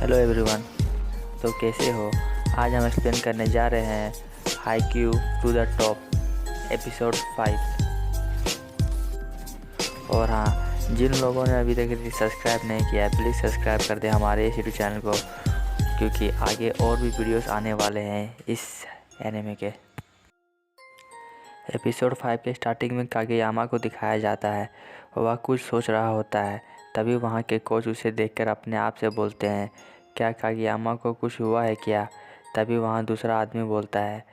Hello everyone. तो कैसे हो? आज हम एक्सप्लेन करने जा रहे हैं Haikyuu to the top episode 5। और हाँ, जिन लोगों ने अभी तक सब्सक्राइब नहीं किया है प्लीज़ सब्सक्राइब कर दें हमारे इस यूट्यूब चैनल को, क्योंकि आगे और भी वीडियोस आने वाले हैं इस एनिमे के। एपिसोड 5 के स्टार्टिंग में कागेयामा को दिखाया जाता है। वह कुछ सोच रहा होता है, तभी वहाँ के कोच उसे देखकर अपने आप से बोलते हैं, क्या कागेयामा को कुछ हुआ है क्या? तभी वहाँ दूसरा आदमी बोलता है,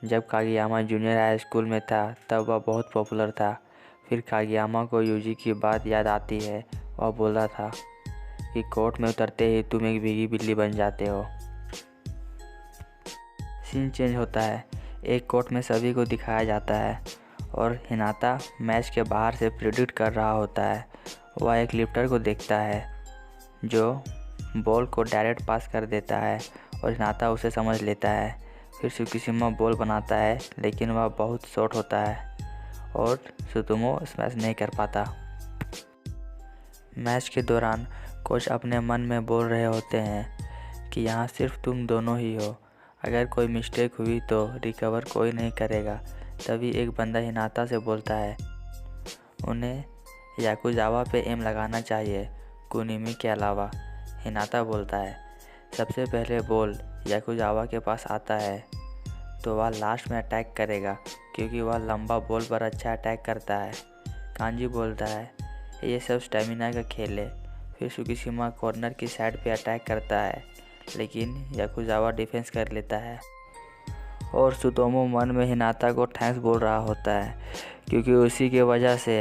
जब कागेयामा जूनियर हाई स्कूल में था तब वह बहुत पॉपुलर था। फिर कागेयामा को यूजी की बात याद आती है। वह बोला था कि कोर्ट में उतरते ही तुम एक भीगी बिल्ली बन जाते हो। सीन चेंज होता है। एक कोर्ट में सभी को दिखाया जाता है और हिनाता मैच के बाहर से प्रेडिक्ट कर रहा होता है। वह एक लिफ्टर को देखता है जो बॉल को डायरेक्ट पास कर देता है और हिनाता उसे समझ लेता है। फिर सुकीशिमा बॉल बनाता है, लेकिन वह बहुत शॉर्ट होता है और सुतोमो स्मैश नहीं कर पाता। मैच के दौरान कोच अपने मन में बोल रहे होते हैं कि यहाँ सिर्फ तुम दोनों ही हो, अगर कोई मिस्टेक हुई तो रिकवर कोई नहीं करेगा। तभी एक बंदा हिनाता से बोलता है, उन्हें याकुजावा पे एम लगाना चाहिए कुनिमी के अलावा। हिनाता बोलता है, सबसे पहले बॉल याकुजावा के पास आता है तो वह लास्ट में अटैक करेगा, क्योंकि वह लंबा बॉल पर अच्छा अटैक करता है। कांजी बोलता है, ये सब स्टेमिना का खेल है। फिर सुकीशिमा कॉर्नर की साइड पे अटैक करता है, लेकिन याकुजावा डिफेंस कर लेता है। और सुतोमो मन में हिनाता को थैंक्स बोल रहा होता है, क्योंकि उसी के वजह से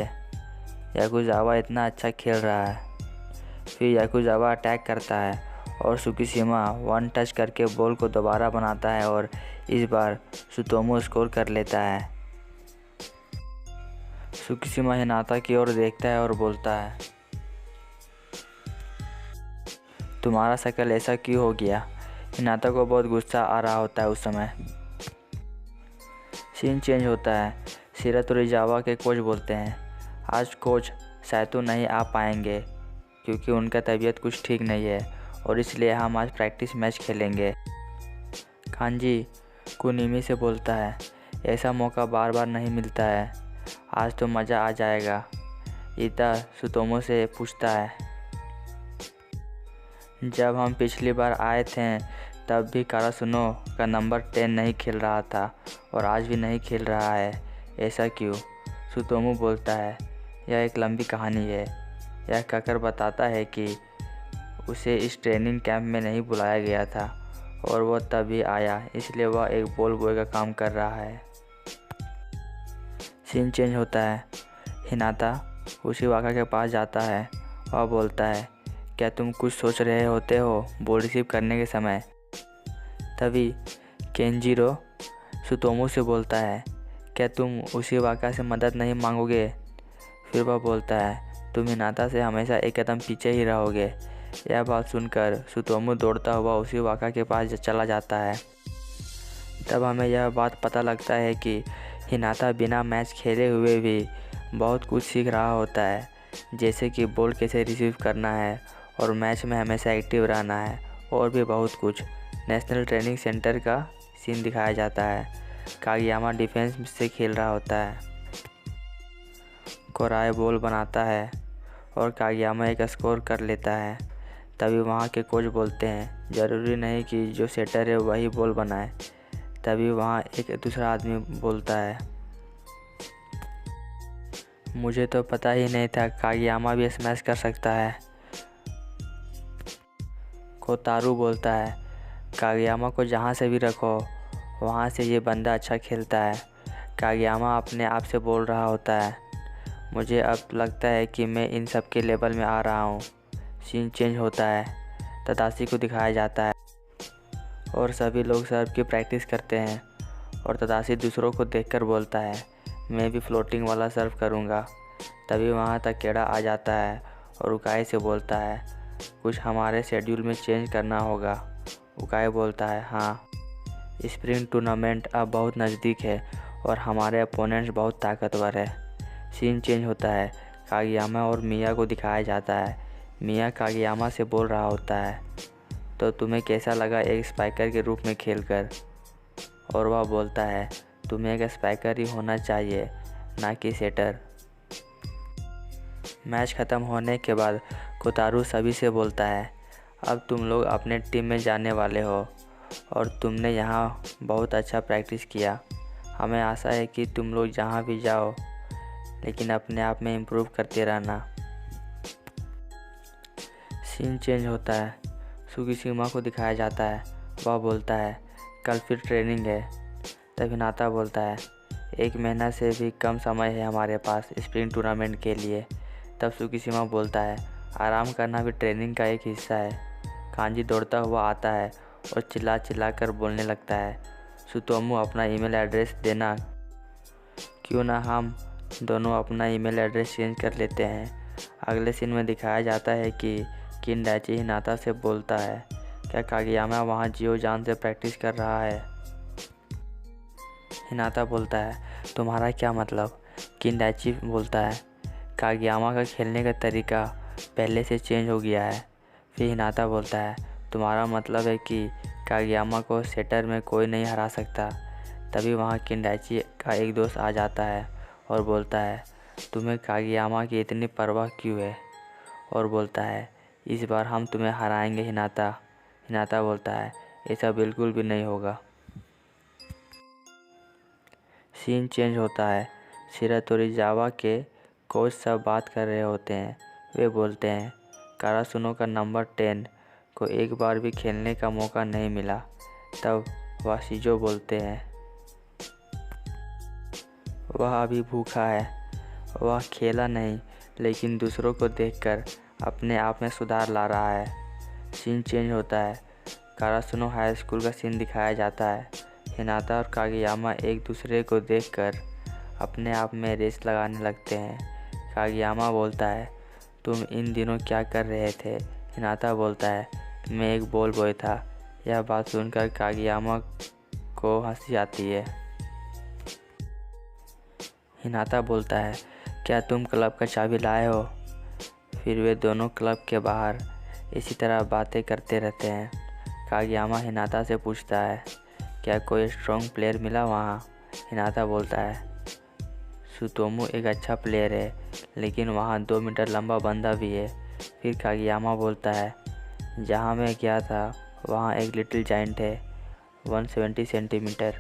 याकुजावा इतना अच्छा खेल रहा है। फिर याकुजावा अटैक करता है और सुकीशिमा वन टच करके बॉल को दोबारा बनाता है और इस बार सुतोमो स्कोर कर लेता है। सुकीशिमा हिनाता की ओर देखता है और बोलता है, तुम्हारा शक्ल ऐसा क्यों हो गया? हिनाता को बहुत गुस्सा आ रहा होता है उस समय। सीन चेंज होता है। शिरा तोरीजावा के कोच बोलते हैं, आज कोच साइतो नहीं आ पाएंगे क्योंकि उनका तबीयत कुछ ठीक नहीं है और इसलिए हम आज प्रैक्टिस मैच खेलेंगे। कांजी कुनिमी से बोलता है, ऐसा मौका बार बार नहीं मिलता है, आज तो मज़ा आ जाएगा। इता सुतोमो से पूछता है, जब हम पिछली बार आए थे तब भी कारासुनो का नंबर 10 नहीं खेल रहा था और आज भी नहीं खेल रहा है, ऐसा क्यों? सुतोमो बोलता है, यह एक लंबी कहानी है। यह कहकर बताता है कि उसे इस ट्रेनिंग कैंप में नहीं बुलाया गया था और वह तभी आया, इसलिए वह एक बॉल बॉय का काम कर रहा है। सीन चेंज होता है। हिनाता उशिवाका के पास जाता है। वह बोलता है, क्या तुम कुछ सोच रहे होते हो बॉल रिसीव करने के समय? तभी केंजिरो सुतोमो से बोलता है, क्या तुम उशिवाका से मदद नहीं मांगोगे? फिर वह बोलता है, तुम हिनाता से हमेशा एक कदम पीछे ही रहोगे। यह बात सुनकर सुतोमो दौड़ता हुआ उशिवाका के पास चला जाता है। तब हमें यह बात पता लगता है कि हिनाता बिना मैच खेले हुए भी बहुत कुछ सीख रहा होता है, जैसे कि बॉल कैसे रिसीव करना है और मैच में हमेशा एक्टिव रहना है और भी बहुत कुछ। नेशनल ट्रेनिंग सेंटर का सीन दिखाया जाता है। कागेयामा डिफेंस से खेल रहा होता है। कोराए बॉल बनाता है और कागेयामा एक स्कोर कर लेता है। तभी वहाँ के कोच बोलते हैं, ज़रूरी नहीं कि जो सेटर है वही बॉल बनाए। तभी वहाँ एक दूसरा आदमी बोलता है, मुझे तो पता ही नहीं था कागेयामा भी स्मैश कर सकता है। कोतारू बोलता है, कागेयामा को जहाँ से भी रखो वहाँ से ये बंदा अच्छा खेलता है। कागेयामा अपने आप से बोल रहा होता है, मुझे अब लगता है कि मैं इन सब के लेवल में आ रहा हूँ। सीन चेंज होता है। तदाशी को दिखाया जाता है और सभी लोग सर्व की प्रैक्टिस करते हैं और तदाशी दूसरों को देखकर बोलता है, मैं भी फ्लोटिंग वाला सर्व करूँगा। तभी वहाँ ताकेडा आ जाता है और उकाई से बोलता है, कुछ हमारे शेड्यूल में चेंज करना होगा। उकाई बोलता है, हाँ, स्प्रिंग टूर्नामेंट अब बहुत नज़दीक है और हमारे अपोनेंट्स बहुत ताकतवर है। सीन चेंज होता है। कागेयामा और मिया को दिखाया जाता है। मिया कागेयामा से बोल रहा होता है, तो तुम्हें कैसा लगा एक स्पाइकर के रूप में खेलकर? और वह बोलता है, तुम्हें एक स्पाइकर ही होना चाहिए, ना कि सेटर। मैच ख़त्म होने के बाद कोतारू सभी से बोलता है, अब तुम लोग अपने टीम में जाने वाले हो और तुमने यहाँ बहुत अच्छा प्रैक्टिस किया। हमें आशा है कि तुम लोग जहाँ भी जाओ लेकिन अपने आप में इम्प्रूव करते रहना। सीन चेंज होता है। सुगीशिमा को दिखाया जाता है। वह बोलता है, कल फिर ट्रेनिंग है। तब हिनाता बोलता है, 1 महीना से भी कम समय है हमारे पास स्प्रिंग टूर्नामेंट के लिए। तब सुगीशिमा बोलता है, आराम करना भी ट्रेनिंग का एक हिस्सा है। कांजी दौड़ता हुआ आता है और चिल्ला चिल्ला कर बोलने लगता है, सुतोमू अपना ईमेल एड्रेस देना, क्यों ना हम दोनों अपना ईमेल एड्रेस चेंज कर लेते हैं। अगले सीन में दिखाया जाता है कि किनडाची हिनाता से बोलता है, क्या कागयामा वहाँ जियो जान से प्रैक्टिस कर रहा है? हिनाता बोलता है, तुम्हारा क्या मतलब? किनडाची बोलता है, कागयामा का खेलने का तरीका पहले से चेंज हो गया है। फिर हिनाता बोलता है, तुम्हारा मतलब है कि कागयामा को सेटर में कोई नहीं हरा सकता। तभी वहाँ किनडाची का एक दोस्त आ जाता है और बोलता है, तुम्हें कागयामा की इतनी परवाह क्यों है? और बोलता है, इस बार हम तुम्हें हराएंगे हिनाता। हिनाता बोलता है, ऐसा बिल्कुल भी नहीं होगा। सीन चेंज होता है। शिरातोरीजावा के कोच सब बात कर रहे होते हैं। वे बोलते हैं, कारासुनो का नंबर 10 को एक बार भी खेलने का मौका नहीं मिला। तब वाशिजो बोलते हैं, वह अभी भूखा है। वह खेला नहीं लेकिन दूसरों को देखकर अपने आप में सुधार ला रहा है। सीन चेंज होता है। कारासुनो हाई स्कूल का सीन दिखाया जाता है। हिनाता और कागयामा एक दूसरे को देखकर अपने आप में रेस लगाने लगते हैं। कागयामा बोलता है, तुम इन दिनों क्या कर रहे थे? हिनाता बोलता है, मैं एक बॉल बॉय था। यह बात सुनकर कागयामा को हंसी आती है। हिनाता बोलता है, क्या तुम क्लब का चाबी लाए हो? फिर वे दोनों क्लब के बाहर इसी तरह बातें करते रहते हैं। कागयामा हिनाता से पूछता है, क्या कोई स्ट्रॉन्ग प्लेयर मिला वहाँ? हिनाता बोलता है, सुतोमू एक अच्छा प्लेयर है लेकिन वहाँ 2 मीटर लंबा बंदा भी है। फिर कागयामा बोलता है, जहाँ मैं गया था वहाँ एक लिटिल जाइंट है 170 सेंटीमीटर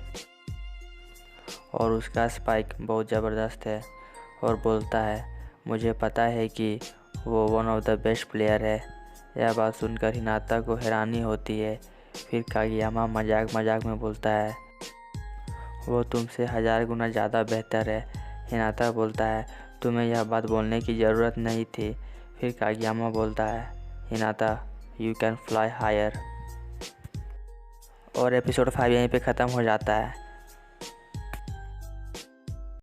और उसका स्पाइक बहुत ज़बरदस्त है। और बोलता है, मुझे पता है कि वो one of the best player है। यह बात सुनकर हिनाता को हैरानी होती है। फिर कागयामा मजाक मजाक में बोलता है, वो तुमसे 1000 गुना ज़्यादा बेहतर है। हिनाता बोलता है, तुम्हें यह बात बोलने की ज़रूरत नहीं थी। फिर कागयामा बोलता है, Hinata you can fly higher. और एपिसोड 5 यहीं पे ख़त्म हो जाता है।